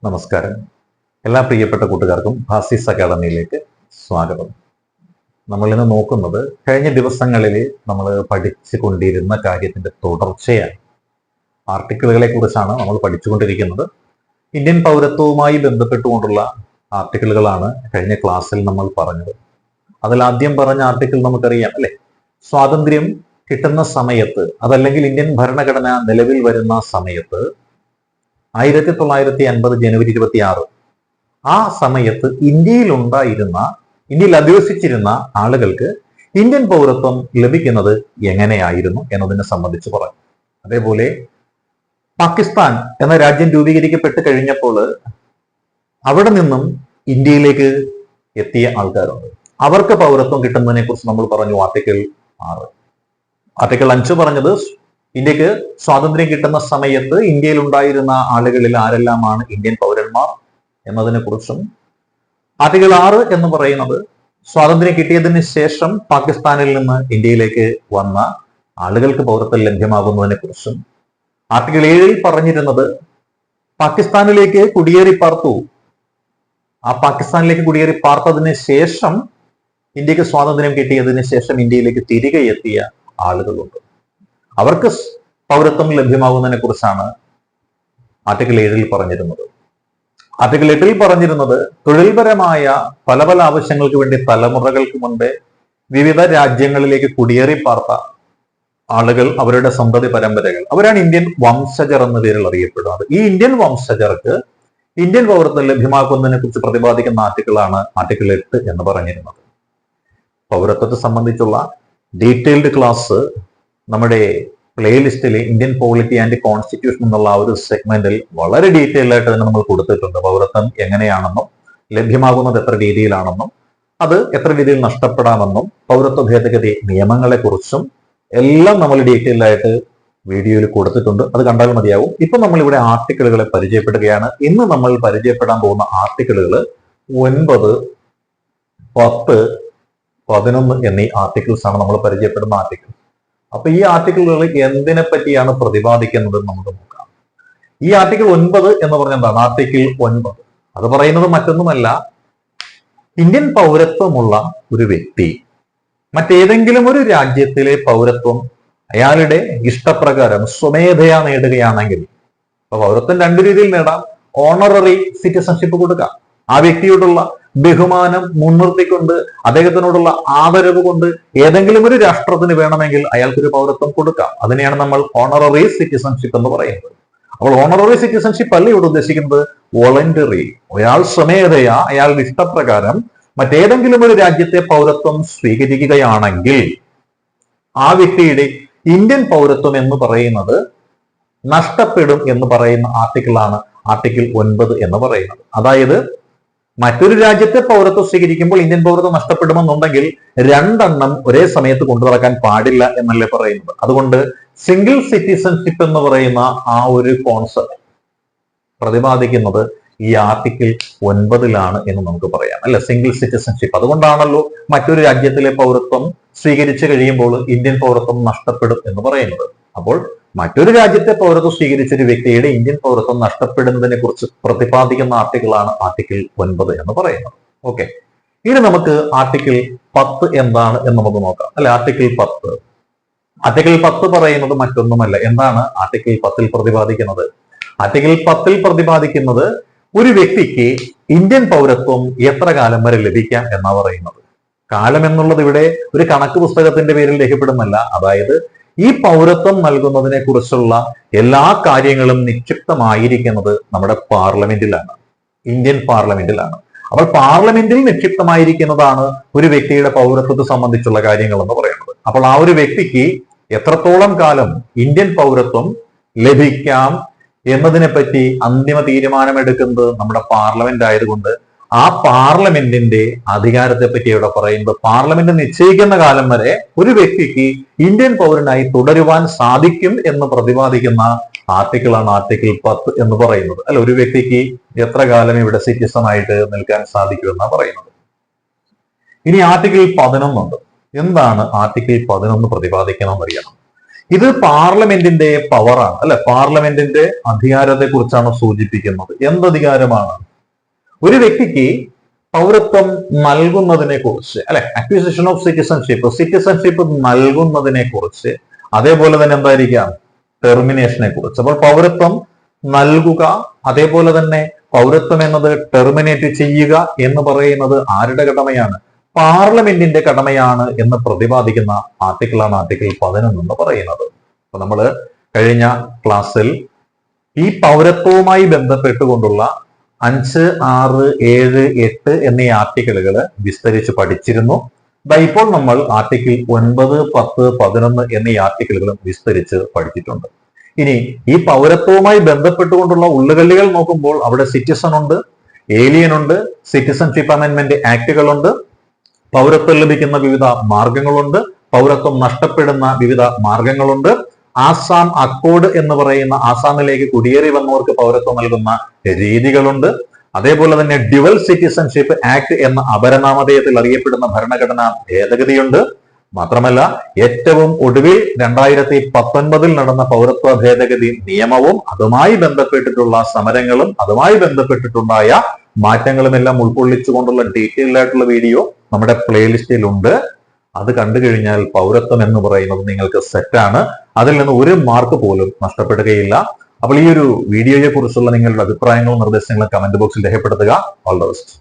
നമസ്കാരം. എല്ലാ പ്രിയപ്പെട്ട കൂട്ടുകാർക്കും ഭാസിസ് അക്കാഡമിയിലേക്ക് സ്വാഗതം. നമ്മൾ ഇന്ന് നോക്കുന്നത് കഴിഞ്ഞ ദിവസങ്ങളിൽ നമ്മൾ പഠിച്ചു കൊണ്ടിരുന്ന കാര്യത്തിന്റെ തുടർച്ചയാണ്. ആർട്ടിക്കിളുകളെ കുറിച്ചാണ് നമ്മൾ പഠിച്ചുകൊണ്ടിരിക്കുന്നത്. ഇന്ത്യൻ പൗരത്വവുമായി ബന്ധപ്പെട്ടുകൊണ്ടുള്ള ആർട്ടിക്കിളുകളാണ് കഴിഞ്ഞ ക്ലാസ്സിൽ നമ്മൾ പറഞ്ഞത്. അതിൽ ആദ്യം പറഞ്ഞ ആർട്ടിക്കിൾ നമുക്കറിയാം അല്ലെ, സ്വാതന്ത്ര്യം കിട്ടുന്ന സമയത്ത്, അതല്ലെങ്കിൽ ഇന്ത്യൻ ഭരണഘടന നിലവിൽ വരുന്ന സമയത്ത് 1950 ജനുവരി 26 ആ സമയത്ത് ഇന്ത്യയിൽ അധിവസിച്ചിരുന്ന ആളുകൾക്ക് ഇന്ത്യൻ പൗരത്വം ലഭിക്കുന്നത് എങ്ങനെയായിരുന്നു എന്നതിനെ സംബന്ധിച്ച് പറഞ്ഞു. അതേപോലെ പാകിസ്ഥാൻ എന്ന രാജ്യം രൂപീകരിക്കപ്പെട്ട് കഴിഞ്ഞപ്പോൾ അവിടെ നിന്നും ഇന്ത്യയിലേക്ക് എത്തിയ ആൾക്കാരുണ്ട്. അവർക്ക് പൗരത്വം കിട്ടുന്നതിനെ കുറിച്ച് നമ്മൾ പറഞ്ഞു ആർട്ടിക്കിൾ 6. ആർട്ടിക്കിൾ 5 പറഞ്ഞത് ഇന്ത്യക്ക് സ്വാതന്ത്ര്യം കിട്ടുന്ന സമയത്ത് ഇന്ത്യയിൽ ഉണ്ടായിരുന്ന ആളുകളിൽ ആരെല്ലാമാണ് ഇന്ത്യൻ പൗരന്മാർ എന്നതിനെ കുറിച്ചും, ആർട്ടിക്കിൾ 6 എന്ന് പറയുന്നത് സ്വാതന്ത്ര്യം കിട്ടിയതിന് ശേഷം പാകിസ്ഥാനിൽ നിന്ന് ഇന്ത്യയിലേക്ക് വന്ന ആളുകൾക്ക് പൗരത്വം ലഭ്യമാകുന്നതിനെ കുറിച്ചും, ആർട്ടിക്കിൾ 7 പറഞ്ഞിരുന്നത് പാകിസ്ഥാനിലേക്ക് കുടിയേറി പാർത്തു, ആ പാകിസ്ഥാനിലേക്ക് കുടിയേറി പാർത്തതിന് ശേഷം ഇന്ത്യക്ക് സ്വാതന്ത്ര്യം കിട്ടിയതിന് ശേഷം ഇന്ത്യയിലേക്ക് തിരികെ എത്തിയ ആളുകളുണ്ട്, അവർക്ക് പൗരത്വം ലഭ്യമാകുന്നതിനെ കുറിച്ചാണ് ആർട്ടിക്കിൾ 7 പറഞ്ഞിരുന്നത്. ആർട്ടിക്കിൾ 8 പറഞ്ഞിരുന്നത് തൊഴിൽപരമായ പല പല ആവശ്യങ്ങൾക്ക് വേണ്ടി തലമുറകൾക്ക് മുൻപേ വിവിധ രാജ്യങ്ങളിലേക്ക് കുടിയേറി പാർത്ത ആളുകൾ, അവരുടെ സന്തതി പരമ്പരകൾ, അവരാണ് ഇന്ത്യൻ വംശജർ എന്ന പേരിൽ അറിയപ്പെടുന്നത്. ഈ ഇന്ത്യൻ വംശജർക്ക് ഇന്ത്യൻ പൗരത്വം ലഭ്യമാക്കുന്നതിനെ കുറിച്ച് പ്രതിപാദിക്കുന്ന ആർട്ടിക്കിളാണ് ആർട്ടിക്കിൾ 8 എന്ന് പറഞ്ഞിരുന്നത്. പൗരത്വത്തെ സംബന്ധിച്ചുള്ള ഡീറ്റെയിൽഡ് ക്ലാസ് നമ്മുടെ പ്ലേലിസ്റ്റിൽ ഇന്ത്യൻ പോളിറ്റി ആൻഡ് കോൺസ്റ്റിറ്റ്യൂഷൻ എന്നുള്ള ഒരു സെഗ്മെന്റിൽ വളരെ ഡീറ്റെയിൽ ആയിട്ട് തന്നെ നമ്മൾ കൊടുത്തിട്ടുണ്ട്. പൗരത്വം എങ്ങനെയാണെന്നും ലഭ്യമാകുന്നത് എത്ര രീതിയിലാണെന്നും അത് എത്ര രീതിയിൽ നഷ്ടപ്പെടാമെന്നും പൗരത്വ ഭേദഗതി നിയമങ്ങളെ കുറിച്ചും എല്ലാം നമ്മൾ ഡീറ്റെയിൽ ആയിട്ട് വീഡിയോയിൽ കൊടുത്തിട്ടുണ്ട്. അത് കണ്ടാൽ മതിയാവും. ഇപ്പൊ നമ്മൾ ഇവിടെ ആർട്ടിക്കിളുകളെ പരിചയപ്പെടുകയാണ്. ഇന്ന് നമ്മൾ പരിചയപ്പെടാൻ പോകുന്ന ആർട്ടിക്കിളുകൾ 9, 10, 11 എന്നീ ആർട്ടിക്കിൾസ് ആണ് നമ്മൾ പരിചയപ്പെടുന്ന ആർട്ടിക്കിൾ. അപ്പൊ ഈ ആർട്ടിക്കിളുകൾ എന്തിനെ പറ്റിയാണ് പ്രതിപാദിക്കുന്നത് നമുക്ക് നോക്കാം. ഈ ആർട്ടിക്കിൾ 9 എന്ന് പറഞ്ഞാൽ എന്താണ്? ആർട്ടിക്കിൾ 9 അത് പറയുന്നത് മറ്റൊന്നുമല്ല, ഇന്ത്യൻ പൗരത്വമുള്ള ഒരു വ്യക്തി മറ്റേതെങ്കിലും ഒരു രാജ്യത്തിലെ പൗരത്വം അയാളുടെ ഇഷ്ടപ്രകാരം സ്വമേധയാ നേടുകയാണെങ്കിൽ, അപ്പൊ പൗരത്വം രണ്ടു രീതിയിൽ നേടാം. ഓണററി സിറ്റിസൺഷിപ്പ് കൊടുക്കാം, ആ വ്യക്തിയോടുള്ള ബഹുമാനം മുൻനിർത്തിക്കൊണ്ട്, അദ്ദേഹത്തിനോടുള്ള ആദരവ് കൊണ്ട് ഏതെങ്കിലും ഒരു രാഷ്ട്രത്തിന് വേണമെങ്കിൽ അയാൾക്കൊരു പൗരത്വം കൊടുക്കാം. അതിനെയാണ് നമ്മൾ ഓണററി സിറ്റിസൺഷിപ്പ് എന്ന് പറയുന്നത്. അപ്പോൾ ഓണററി സിറ്റിസൺഷിപ്പ് അല്ല ഇവിടെ ഉദ്ദേശിക്കുന്നത്, വോളണ്ടറി, ഒരാൾ സ്വമേധയാ അയാളുടെ ഇഷ്ടപ്രകാരം മറ്റേതെങ്കിലും ഒരു രാജ്യത്തെ പൗരത്വം സ്വീകരിക്കുകയാണെങ്കിൽ ആ വ്യക്തിയുടെ ഇന്ത്യൻ പൗരത്വം എന്ന് പറയുന്നത് നഷ്ടപ്പെടും എന്ന് പറയുന്ന ആർട്ടിക്കിളാണ് ആർട്ടിക്കിൾ 9 എന്ന് പറയുന്നത്. അതായത് മറ്റൊരു രാജ്യത്തെ പൗരത്വം സ്വീകരിക്കുമ്പോൾ ഇന്ത്യൻ പൗരത്വം നഷ്ടപ്പെടുമെന്നുണ്ടെങ്കിൽ രണ്ടെണ്ണം ഒരേ സമയത്ത് കൊണ്ടു നടക്കാൻ പാടില്ല എന്നല്ലേ പറയുന്നത്. അതുകൊണ്ട് സിംഗിൾ സിറ്റിസൺഷിപ്പ് എന്ന് പറയുന്ന ആ ഒരു കോൺസെപ്റ്റ് പ്രതിപാദിക്കുന്നത് ഈ ആർട്ടിക്കിൾ 9 എന്ന് നമുക്ക് പറയാം അല്ലെ, സിംഗിൾ സിറ്റിസൺഷിപ്പ്. അതുകൊണ്ടാണല്ലോ മറ്റൊരു രാജ്യത്തിലെ പൗരത്വം സ്വീകരിച്ചു കഴിയുമ്പോൾ ഇന്ത്യൻ പൗരത്വം നഷ്ടപ്പെടും എന്ന് പറയുന്നത്. അപ്പോൾ മറ്റൊരു രാജ്യത്തെ പൗരത്വം സ്വീകരിച്ച ഒരു വ്യക്തിയുടെ ഇന്ത്യൻ പൗരത്വം നഷ്ടപ്പെടുന്നതിനെ കുറിച്ച് പ്രതിപാദിക്കുന്ന ആർട്ടിക്കിളാണ് ആർട്ടിക്കിൾ 9 എന്ന് പറയുന്നത്. ഓക്കെ, ഇനി നമുക്ക് ആർട്ടിക്കിൾ 10 എന്താണ് എന്ന് നമുക്ക് നോക്കാം അല്ലെ. ആർട്ടിക്കിൾ 10 പറയുന്നത് മറ്റൊന്നുമല്ല. എന്താണ് ആർട്ടിക്കിൾ 10 പ്രതിപാദിക്കുന്നത്? ആർട്ടിക്കിൾ 10 പ്രതിപാദിക്കുന്നത് ഒരു വ്യക്തിക്ക് ഇന്ത്യൻ പൗരത്വം എത്ര കാലം വരെ ലഭിക്കാം എന്നാ പറയുന്നത്. കാലം എന്നുള്ളത് ഇവിടെ ഒരു കണക്ക് പുസ്തകത്തിന്റെ പേരിൽ രേഖപ്പെടുന്നല്ല. അതായത് ഈ പൗരത്വം നൽകുന്നതിനെ കുറിച്ചുള്ള എല്ലാ കാര്യങ്ങളും നിക്ഷിപ്തമായിരിക്കുന്നത് നമ്മുടെ പാർലമെന്റിലാണ്, ഇന്ത്യൻ പാർലമെന്റിലാണ്. അപ്പോൾ പാർലമെന്റിൽ നിക്ഷിപ്തമായിരിക്കുന്നതാണ് ഒരു വ്യക്തിയുടെ പൗരത്വത്തെ സംബന്ധിച്ചുള്ള കാര്യങ്ങൾ എന്ന് പറയുന്നത്. അപ്പോൾ ആ ഒരു വ്യക്തിക്ക് എത്രത്തോളം കാലം ഇന്ത്യൻ പൗരത്വം ലഭിക്കാം എന്നതിനെ പറ്റി അന്തിമ തീരുമാനമെടുക്കുന്നത് നമ്മുടെ പാർലമെന്റ് ആയതുകൊണ്ട് ആ പാർലമെന്റിന്റെ അധികാരത്തെ പറ്റി ഇവിടെ പറയുന്നത് പാർലമെന്റ് നിശ്ചയിക്കുന്ന കാലം വരെ ഒരു വ്യക്തിക്ക് ഇന്ത്യൻ പൗരനായി തുടരുവാൻ സാധിക്കും എന്ന് പ്രതിപാദിക്കുന്ന ആർട്ടിക്കിളാണ് ആർട്ടിക്കിൾ 10 എന്ന് പറയുന്നത് അല്ല. ഒരു വ്യക്തിക്ക് എത്ര കാലം ഇവിടെ സിറ്റിസൺ ആയിട്ട് നിൽക്കാൻ സാധിക്കും എന്നാണ് പറയുന്നത്. ഇനി ആർട്ടിക്കിൾ 11 ഉണ്ട്. എന്താണ് ആർട്ടിക്കിൾ 11 പ്രതിപാദിക്കണമെന്ന് അറിയണം. ഇത് പാർലമെന്റിന്റെ പവറാണ് അല്ലെ, പാർലമെന്റിന്റെ അധികാരത്തെ കുറിച്ചാണ് സൂചിപ്പിക്കുന്നത്. എന്തധികാരമാണ്? ഒരു വ്യക്തിക്ക് പൗരത്വം നൽകുന്നതിനെ കുറിച്ച് അല്ലെ, അക്വിസിഷൻ ഓഫ് സിറ്റിസൺഷിപ്പ് നൽകുന്നതിനെ കുറിച്ച്, അതേപോലെ തന്നെ എന്തായിരിക്കാം, ടെർമിനേഷനെ കുറിച്ച്. അപ്പോൾ പൗരത്വം നൽകുക, അതേപോലെ തന്നെ പൗരത്വം എന്നത് ടെർമിനേറ്റ് ചെയ്യുക എന്ന് പറയുന്നത് ആരുടെ കടമയാണ്? പാർലമെന്റിന്റെ കടമയാണ് എന്ന് പ്രതിപാദിക്കുന്ന ആർട്ടിക്കിളാണ് ആർട്ടിക്കിൾ 11 എന്ന് പറയുന്നത്. അപ്പൊ നമ്മൾ കഴിഞ്ഞ ക്ലാസ്സിൽ ഈ പൗരത്വവുമായി ബന്ധപ്പെട്ടുകൊണ്ടുള്ള 5, 6, 7, 8 എന്നീ ആർട്ടിക്കിളുകൾ വിസ്തരിച്ച് പഠിച്ചിരുന്നു. ഇപ്പോൾ നമ്മൾ ആർട്ടിക്കിൾ 9, 10, 11 എന്നീ ആർട്ടിക്കിളുകളും വിസ്തരിച്ച് പഠിച്ചിട്ടുണ്ട്. ഇനി ഈ പൗരത്വവുമായി ബന്ധപ്പെട്ടുകൊണ്ടുള്ള ഉള്ളുകള്ളികൾ നോക്കുമ്പോൾ അവിടെ സിറ്റിസൺ ഉണ്ട്, ഏലിയൻ ഉണ്ട്, സിറ്റിസൺഷിപ്പ് അമെൻമെന്റ് ആക്ടുകളുണ്ട്, പൗരത്വം ലഭിക്കുന്ന വിവിധ മാർഗങ്ങളുണ്ട്, പൗരത്വം നഷ്ടപ്പെടുന്ന വിവിധ മാർഗങ്ങളുണ്ട്, ആസാം അക്കോർഡ് എന്ന് പറയുന്ന ആസാമിലേക്ക് കുടിയേറി വന്നവർക്ക് പൗരത്വം നൽകുന്ന രീതികളുണ്ട്, അതേപോലെ തന്നെ ഡ്യുവൽ സിറ്റിസൺഷിപ്പ് ആക്ട് എന്ന അപരനാമധേയത്തിൽ അറിയപ്പെടുന്ന ഭരണഘടനാ ഭേദഗതിയുണ്ട്. മാത്രമല്ല ഏറ്റവും ഒടുവിൽ 2019 നടന്ന പൗരത്വ ഭേദഗതി നിയമവും അതുമായി ബന്ധപ്പെട്ടിട്ടുള്ള സമരങ്ങളും അതുമായി ബന്ധപ്പെട്ടിട്ടുണ്ടായ മാറ്റങ്ങളും എല്ലാം ഉൾക്കൊള്ളിച്ചുകൊണ്ടുള്ള ഡീറ്റെയിൽഡ് ആയിട്ടുള്ള വീഡിയോ നമ്മുടെ പ്ലേലിസ്റ്റിലുണ്ട്. അത് കണ്ടു കഴിഞ്ഞാൽ പൗരത്വം എന്ന് പറയുന്നത് നിങ്ങൾക്ക് സെറ്റാണ്. അതിൽ നിന്ന് ഒരു മാർക്ക് പോലും നഷ്ടപ്പെടുകയില്ല. അപ്പോൾ ഈ ഒരു വീഡിയോയെ കുറിച്ചുള്ള നിങ്ങളുടെ അഭിപ്രായങ്ങളും നിർദ്ദേശങ്ങളും കമന്റ് ബോക്സിൽ രേഖപ്പെടുത്തുക. All the best.